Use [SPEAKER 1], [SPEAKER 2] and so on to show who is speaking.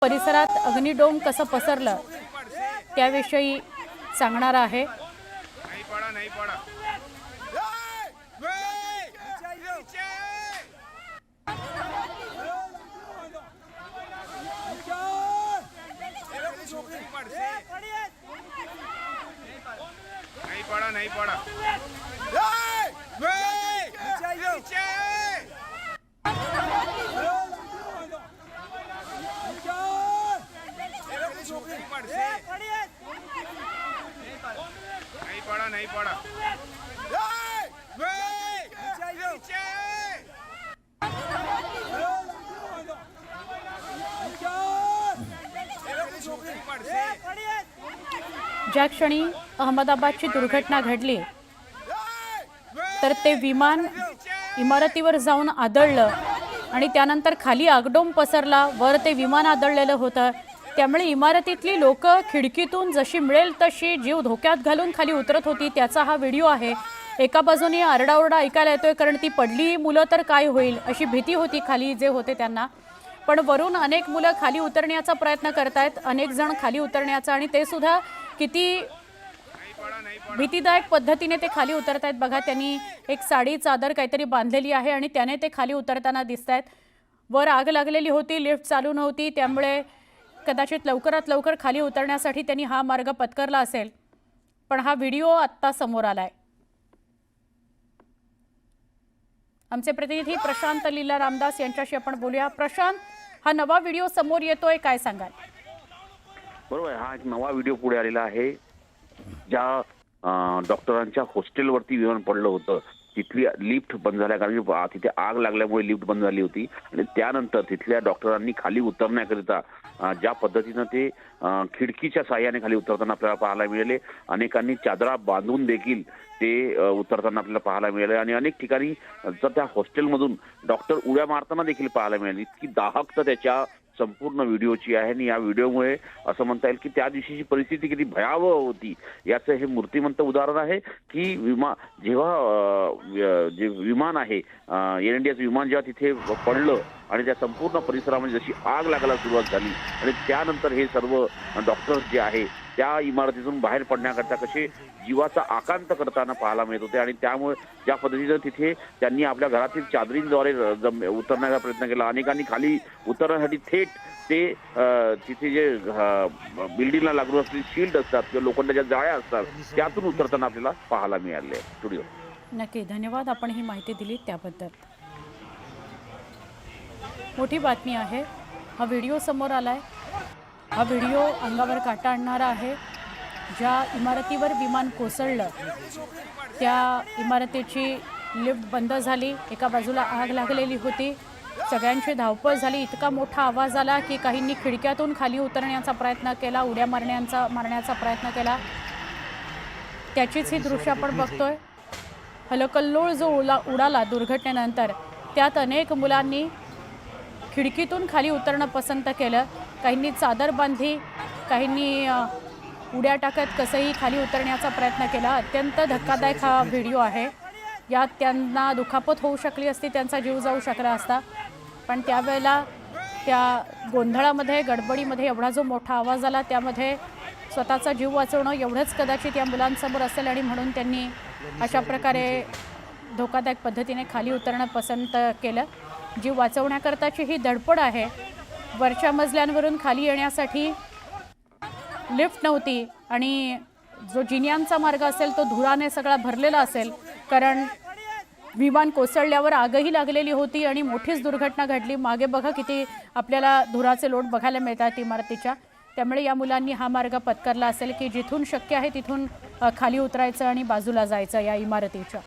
[SPEAKER 1] परिसरात अग्निडोम कसं पसरलं त्याविषयी सांगणार आहे।
[SPEAKER 2] नहीं पड़ा नहीं पड़ा
[SPEAKER 1] ज्या क्षणी अहमदाबादची दुर्घटना घडली तर ते विमान इमारतीवर जाऊन आदळलं आणि त्यानंतर खाली आगडोम पसरला। वर ते विमान आदळलेलं होतं, त्यामुळे इमारतीतली लोक खिडकीतून जशी मिळेल तशी जीव धोक्यात घालून खाली उतरत होती। त्याचा हा व्हिडिओ आहे। एका बाजूने आरडाओरडा ऐकायला येतोय कारण ती पडली मुलं तर काय होईल अशी भीती होती खाली जे होते त्यांना, पण वरून अनेक मुलं खाली उतरण्याचा प्रयत्न करतायत, अनेक जण खाली उतरण्याचा, आणि ते सुद्धा किती भीतीदायक पद्धतीने ते खाली उतरत आहेत बघा। त्यांनी एक साडी चादर काहीतरी बांधलेली आहे आणि त्याने ते खाली उतरताना दिसतायत। वर आग लागलेली होती, लिफ्ट चालू नव्हती, त्यामुळे कदाचित लवकरात लवकर खाली उतरण्यासाठी त्यांनी हा मार्ग पत्करला असेल, पण हा व्हिडिओ आत्ता समोर आलाय। आमचे प्रतिनिधी प्रशांत लीला रामदास यांच्याशी आपण बोलूया। प्रशांत, हा नवा व्हिडिओ समोर येतोय, काय सांगाल?
[SPEAKER 3] बरोबर, हा एक नवा व्हिडिओ पुढे आलेला आहे। ज्या डॉक्टरांच्या हॉस्टेलवरती विमान पडलं होतं तिथली लिफ्ट बंद झाल्या, कारण तिथे आग लागल्यामुळे लिफ्ट बंद झाली होती आणि त्यानंतर तिथल्या डॉक्टरांनी खाली उतरण्याकरिता ज्या पद्धतीनं ते खिडकीच्या साह्याने खाली उतरताना आपल्याला पाहायला मिळाले। अनेकांनी चादरा बांधून देखील ते उतरताना आपल्याला पाहायला मिळाले आणि अनेक ठिकाणी तर त्या हॉस्टेलमधून डॉक्टर उड्या मारताना देखील पाहायला मिळाली। इतकी दाहकता त्याच्या संपूर्ण व्हिडिओची आहे आणि या व्हिडिओमुळे असं म्हणता येईल की त्या दिवशीची परिस्थिती किती भयावह होती याचं हे मूर्तिमंत उदाहरण आहे की जेव्हा जे विमान आहे एअर इंडियाचं विमान जेव्हा तिथे पडलं आणि त्या संपूर्ण परिसरामध्ये जशी आग लागायला सुरुवात झाली आणि त्यानंतर हे सर्व डॉक्टर्स जे आहे त्या इमारतीतून बाहेर पडण्याकरता कसे जीवाचा आकांत करताना पाहायला मिळत होते आणि त्यामुळे ज्या पद्धतीनं तिथे त्यांनी आपल्या घरातील चादरींद्वारे उतरण्याचा प्रयत्न केला। अनेकांनी खाली उतरण्यासाठी थेट ते तिथे जे बिल्डिंगला लागून असलेली शील्ड असतात किंवा लोखंडाच्या जाळ्या असतात त्यातून उतरताना आपल्याला पाहायला मिळाले। स्टुडिओ
[SPEAKER 1] नक्की धन्यवाद, आपण ही माहिती दिली त्याबद्दल। मोठी बातमी आहे, हा व्हिडिओ समोर आलाय। हा व्हिडिओ अंगावर काटा आणणारा आहे। ज्या इमारतीवर विमान कोसळलं त्या इमारतीची लिफ्ट बंद झाली, एका बाजूला आग लागलेली होती, सगळ्यांची धावपळ झाली। इतका मोठा आवाज आला की काहींनी खिडक्यातून खाली उतरण्याचा प्रयत्न केला, उड्या मारण्याचा प्रयत्न केला। त्याचीच ही दृश्य आपण बघतोय। हलकल्लोळ जो उडाला दुर्घटनेनंतर त्यात अनेक मुलांनी खिडकीतून खाली उतरणं पसंत केलं, काहींनी चादर बांधली, काहींनी उड्या टाकत कसंही खाली उतरण्याचा प्रयत्न केला। अत्यंत धक्कादायक हा व्हिडिओ आहे। यात त्यांना दुखापत होऊ शकली असती, त्यांचा जीव जाऊ शकला असता, पण त्यावेळेला त्या गोंधळामध्ये गडबडीमध्ये एवढा जो मोठा आवाज आला त्यामध्ये स्वतःचा जीव वाचवणं एवढंच कदाचित या मुलांसमोर असेल आणि म्हणून त्यांनी अशा प्रकारे धोकादायक पद्धतीने खाली उतरणं पसंत केलं। जीव वाचवण्याकरताची ही धडपड आहे। वरच्या मजल्यांवरून खाली येण्यासाठी लिफ्ट नव्हती आणि जो जिन्यांचा मार्ग असेल तो धुराने सगळा भरलेला असेल, कारण विमान कोसळल्यावर आगही लागलेली होती आणि मोठीच दुर्घटना घडली। मागे बघा किती आपल्याला धुराचे लोट बघायला मिळतात इमारतीच्या, त्यामुळे या मुलांनी हा मार्ग पत्करला असेल की जिथून शक्य आहे तिथून खाली उतरायचं आणि बाजूला जायचं या इमारतीच्या।